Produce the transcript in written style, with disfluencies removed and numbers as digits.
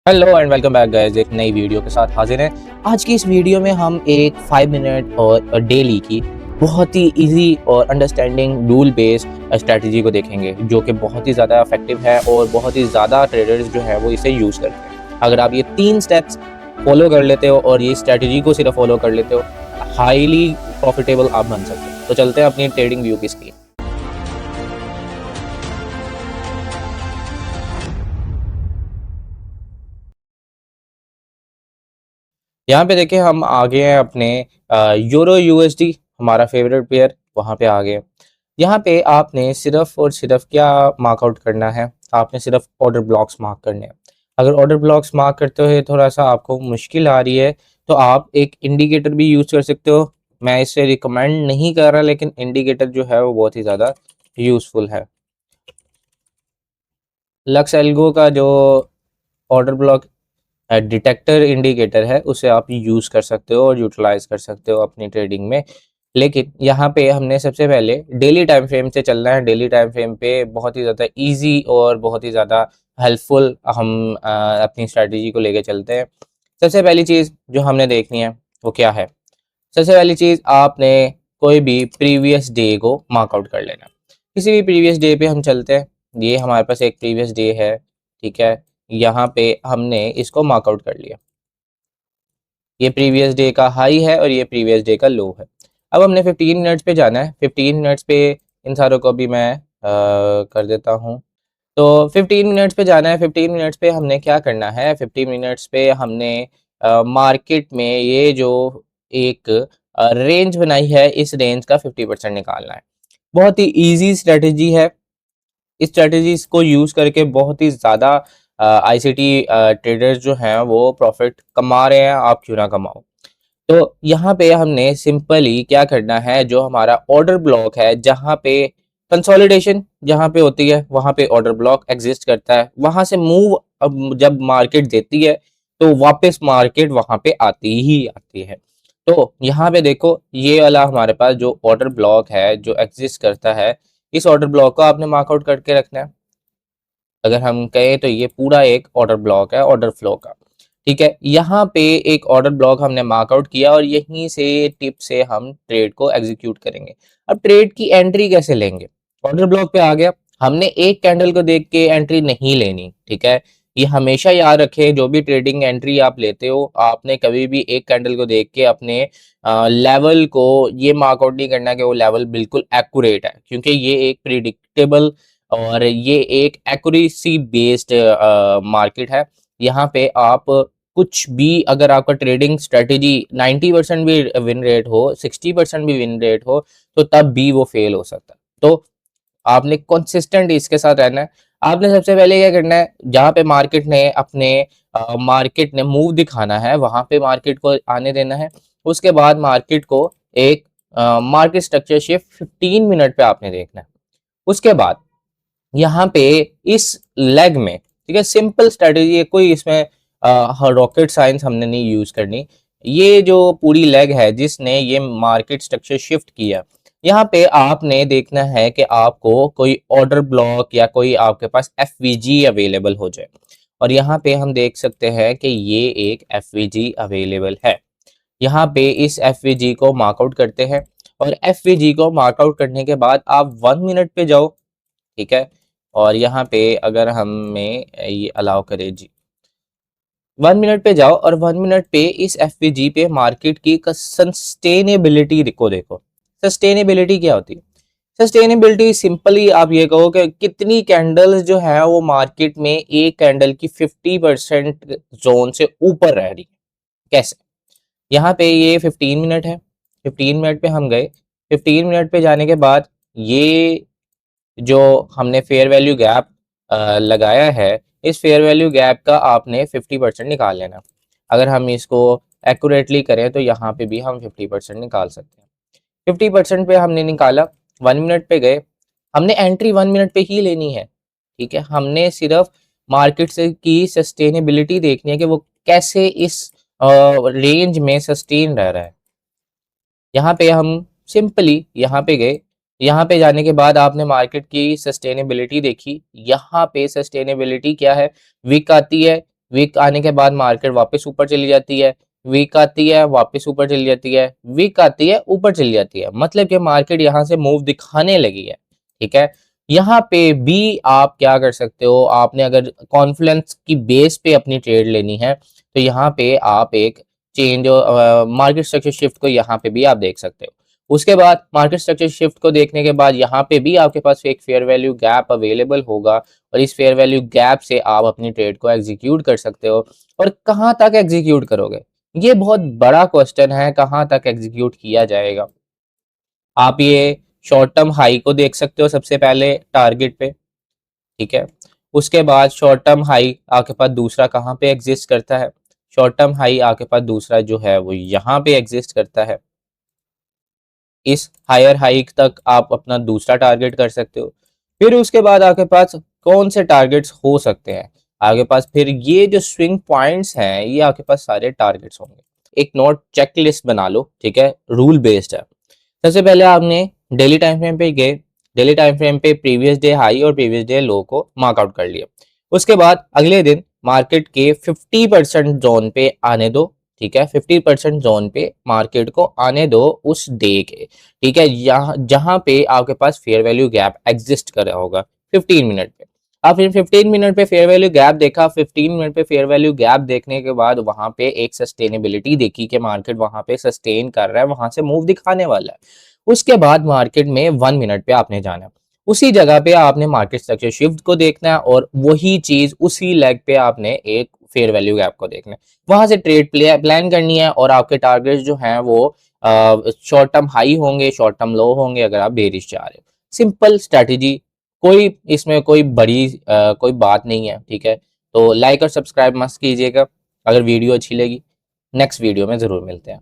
Hello and welcome back guys, एक नई video के साथ हाजिर हैं। आज की इस वीडियो में हम एक 5 मिनट और डेली की बहुत ही इजी और अंडरस्टैंडिंग रूल बेस्ड स्ट्रेटजी को देखेंगे, जो कि बहुत ही ज़्यादा इफेक्टिव है और बहुत ही ज़्यादा ट्रेडर्स जो है वो इसे यूज़ करते हैं। अगर आप ये 3 स्टेप्स फॉलो कर लेते हो और ये स्ट्रेटजी को सिर्फ फॉलो कर लेते हो, हाईली प्रॉफिटेबल आप बन सकते हो। तो चलते हैं अपनी ट्रेडिंग व्यू की स्क्रीन। यहाँ पे देखिए हम आ गए हैं अपने यूरो यूएसडी, हमारा फेवरेट पेयर वहाँ पे आ गए। यहाँ पे आपने सिर्फ और सिर्फ क्या मार्क आउट करना है, आपने सिर्फ ऑर्डर ब्लॉक्स मार्क करने हैं। अगर ऑर्डर ब्लॉक्स मार्क करते हुए थोड़ा सा आपको मुश्किल आ रही है तो आप एक इंडिकेटर भी यूज़ कर सकते हो। मैं इसे रिकमेंड नहीं कर रहा, लेकिन इंडिकेटर जो है वो बहुत ही ज़्यादा यूज़फुल है। लक्स एल्गो का जो ऑर्डर ब्लॉक डिटेक्टर इंडिकेटर है उसे आप यूज़ कर सकते हो और यूटिलाइज कर सकते हो अपनी ट्रेडिंग में। लेकिन यहाँ पे हमने सबसे पहले डेली टाइम फ्रेम से चलना है। डेली टाइम फ्रेम पे बहुत ही ज़्यादा इजी और बहुत ही ज़्यादा हेल्पफुल हम अपनी स्ट्रैटेजी को लेके चलते हैं। सबसे पहली चीज़ जो हमने देखनी है वो क्या है? सबसे पहली चीज़, आपने कोई भी प्रीवियस डे को मार्क आउट कर लेना। किसी भी प्रीवियस डे पे हम चलते हैं। ये हमारे पास एक प्रीवियस डे है, ठीक है। यहाँ पे हमने इसको मार्क आउट कर लिया। ये प्रीवियस डे का हाई है और ये प्रीवियस डे का लो है। अब हमने 15 मिनट्स पे जाना है। 15 मिनट्स पे इन सारों को भी मैं कर देता हूँ। तो 15 मिनट्स पे जाना है। 15 मिनट्स पे हमने क्या करना है? 15 मिनट्स पे हमने मार्केट में ये जो एक रेंज बनाई है, इस रेंज का 50% निकालना है। बहुत ही ईजी स्ट्रेटजी है। इस स्ट्रेटजीज को यूज़ करके बहुत ही ज़्यादा आईसीटी ट्रेडर्स जो हैं वो प्रॉफिट कमा रहे हैं। आप क्यों ना कमाओ? तो यहाँ पे हमने सिंपली क्या करना है, जो हमारा ऑर्डर ब्लॉक है, जहाँ पे कंसोलिडेशन जहाँ पे होती है वहाँ पे ऑर्डर ब्लॉक एग्जिस्ट करता है। वहाँ से मूव अब जब मार्केट देती है तो वापस मार्केट वहाँ पे आती ही आती है। तो यहाँ पे देखो, ये वाला हमारे पास जो ऑर्डर ब्लॉक है जो एग्जिस्ट करता है, इस ऑर्डर ब्लॉक को आपने मार्कआउट करके रखना है। अगर हम कहें तो ये पूरा एक ऑर्डर ब्लॉक है ऑर्डर फ्लो का, ठीक है। यहाँ पे एक ऑर्डर ब्लॉक हमने मार्कआउट किया और यहीं से टिप से हम ट्रेड को एग्जीक्यूट करेंगे। अब ट्रेड की एंट्री कैसे लेंगे? ऑर्डर ब्लॉक पे आ गया, हमने एक कैंडल को देख के एंट्री नहीं लेनी, ठीक है। ये हमेशा याद रखें, जो भी ट्रेडिंग एंट्री आप लेते हो, आपने कभी भी एक कैंडल को देख के अपने लेवल को ये मार्कआउट नहीं करना कि वो लेवल बिल्कुल एक्यूरेट है, क्योंकि ये एक प्रिडिक्टेबल और ये एक एक्यूरेसी बेस्ड मार्केट है। यहाँ पे आप कुछ भी, अगर आपका ट्रेडिंग स्ट्रेटेजी 90% भी विन रेट हो, 60% भी विन रेट हो, तो तब भी वो फेल हो सकता है। तो आपने कंसिस्टेंट इसके साथ रहना है। आपने सबसे पहले क्या करना है, जहाँ पे मार्केट ने मूव दिखाना है वहां पे मार्केट को आने देना है। उसके बाद मार्केट को एक मार्केट स्ट्रक्चर शिफ्ट 15 मिनट पे आपने देखना है। उसके बाद यहाँ पे इस लेग में, ठीक है, सिंपल स्ट्रेटेजी है, कोई इसमें रॉकेट साइंस हमने नहीं यूज करनी। ये जो पूरी लेग है जिसने ये मार्केट स्ट्रक्चर शिफ्ट किया, यहाँ पे आपने देखना है कि आपको कोई ऑर्डर ब्लॉक या कोई आपके पास एफवीजी अवेलेबल हो जाए। और यहाँ पे हम देख सकते हैं कि ये एक एफवीजी अवेलेबल है। यहाँ पे इस एफवीजी को मार्कआउट करते हैं और एफवीजी को मार्कआउट करने के बाद आप 1 मिनट पे जाओ, ठीक है। और यहाँ पे अगर हमें ये अलाउ करे जी, 1 मिनट पे जाओ और 1 मिनट पे इस एफवीजी पे मार्केट की सस्टेनेबिलिटी को देखो। सस्टेनेबिलिटी क्या होती है? सस्टेनेबिलिटी सिंपली आप ये कहो कि कितनी कैंडल्स जो है वो मार्केट में एक कैंडल की 50% जोन से ऊपर रह रही है। कैसे? यहाँ पे ये 15 मिनट है। 15 मिनट पे हम गए। 15 मिनट पे जाने के बाद ये जो हमने फेयर वैल्यू गैप लगाया है, इस फेयर वैल्यू गैप का आपने 50% निकाल लेना। अगर हम इसको एक्यूरेटली करें तो यहाँ पे भी हम 50% निकाल सकते हैं। 50% पे हमने निकाला, 1 मिनट पे गए। हमने एंट्री 1 मिनट पे ही लेनी है, ठीक है। हमने सिर्फ मार्केट से की सस्टेनेबिलिटी देखनी है कि वो कैसे इस रेंज में सस्टेन रह रहा है। यहाँ पे हम सिंपली यहाँ पे गए। यहाँ पे जाने के बाद आपने मार्केट की सस्टेनेबिलिटी देखी। यहाँ पे सस्टेनेबिलिटी क्या है? विक आती है, वीक आने के बाद मार्केट वापस ऊपर चली जाती है, वीक आती है वापस ऊपर चली जाती है, वीक आती है ऊपर चली जाती है, मतलब कि मार्केट यहाँ से मूव दिखाने लगी है। ठीक है, यहाँ पे भी आप क्या कर सकते हो, आपने अगर कॉन्फ्लुएंस की बेस पे अपनी ट्रेड लेनी है तो यहाँ पे आप एक चेंज मार्केट स्ट्रक्चर शिफ्ट को यहाँ पे भी आप देख सकते हो। उसके बाद मार्केट स्ट्रक्चर शिफ्ट को देखने के बाद यहाँ पे भी आपके पास एक फेयर वैल्यू गैप अवेलेबल होगा और इस फेयर वैल्यू गैप से आप अपनी ट्रेड को एग्जीक्यूट कर सकते हो। और कहाँ तक एग्जीक्यूट करोगे, ये बहुत बड़ा क्वेश्चन है, कहाँ तक एग्जीक्यूट किया जाएगा। आप ये शॉर्ट टर्म हाई को देख सकते हो सबसे पहले टारगेट पे। ठीक है, उसके बाद शॉर्ट टर्म हाई आपके पास दूसरा कहाँ पे एग्जिस्ट करता है, शॉर्ट टर्म हाई आपके पास दूसरा जो है वो यहाँ पे एग्जिस्ट करता है। इस हायर हाइक तक आप अपना दूसरा टारगेट कर सकते हो। फिर उसके बाद आपके पास कौन से टारगेट्स हो सकते हैं, आपके पास फिर ये जो स्विंग पॉइंट्स हैं ये आपके पास सारे टारगेट्स होंगे। एक नोट चेकलिस्ट बना लो, ठीक है, रूल बेस्ड है। सबसे पहले आपने डेली टाइम फ्रेम पे गए, डेली टाइम फ्रेम पे प्रीवियस डे हाई और प्रीवियस डे लो को मार्कआउट कर लिया। उसके बाद अगले दिन मार्केट के 50% जोन पे आने दो। ठीक है, 50% जोन पे मार्केट को आने दो उस डे के। ठीक है, यहाँ जहां पे आपके पास फेयर वैल्यू गैप एग्जिस्ट कर रहा होगा 15 मिनट पे। अब फिर 15 मिनट पे फेयर वैल्यू गैप देखा, 15 मिनट पे फेयर वैल्यू गैप देखने के बाद वहां पे एक सस्टेनेबिलिटी देखी कि मार्केट वहां पे सस्टेन कर रहा है, वहां से मूव दिखाने वाला है। उसके बाद मार्केट में 1 मिनट पे आपने जाना है, उसी जगह पे आपने मार्केट स्ट्रक्चर शिफ्ट को देखना है और वही चीज उसी लेग पे आपने एक फेयर वैल्यू गैप को देखना है, वहां से ट्रेड प्लान करनी है और आपके टारगेट्स जो हैं वो शॉर्ट टर्म हाई होंगे, शॉर्ट टर्म लो होंगे अगर आप बेरिश जा रहे हो। सिंपल स्ट्रैटेजी, कोई इसमें कोई बड़ी कोई बात नहीं है। ठीक है, तो लाइक और सब्सक्राइब मस्त कीजिएगा अगर वीडियो अच्छी लगी। नेक्स्ट वीडियो में जरूर मिलते हैं।